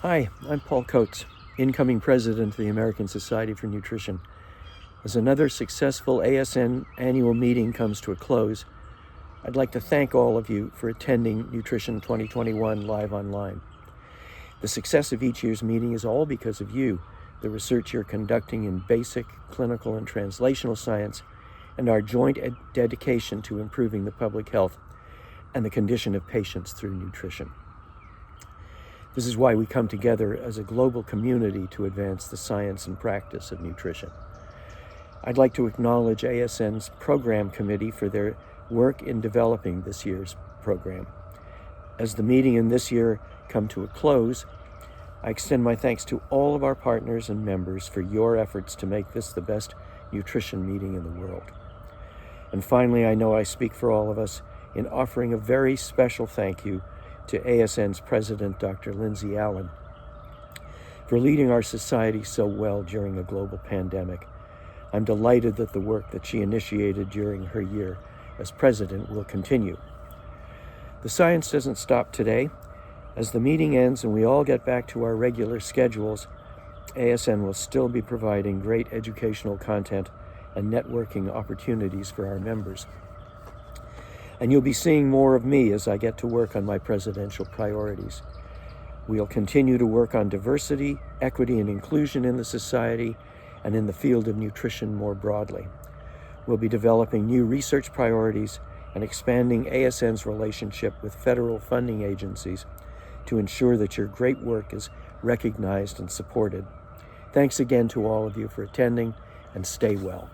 Hi, I'm Paul Coates, incoming president of the American Society for Nutrition. As another successful ASN annual meeting comes to a close, I'd like to thank all of you for attending Nutrition 2021 live online. The success of each year's meeting is all because of you, the research you're conducting in basic, clinical, and translational science, and our joint dedication to improving the public health and the condition of patients through nutrition. This is why we come together as a global community to advance the science and practice of nutrition. I'd like to acknowledge ASN's program committee for their work in developing this year's program. As the meeting in this year come to a close, I extend my thanks to all of our partners and members for your efforts to make this the best nutrition meeting in the world. And finally, I know I speak for all of us in offering a very special thank you to ASN's President, Dr. Lindsay Allen, for leading our society so well during a global pandemic. I'm delighted that the work that she initiated during her year as president will continue. The science doesn't stop today. As the meeting ends and we all get back to our regular schedules, ASN will still be providing great educational content and networking opportunities for our members. And you'll be seeing more of me as I get to work on my presidential priorities. We'll continue to work on diversity, equity, and inclusion in the society and in the field of nutrition more broadly. We'll be developing new research priorities and expanding ASN's relationship with federal funding agencies to ensure that your great work is recognized and supported. Thanks again to all of you for attending, and stay well.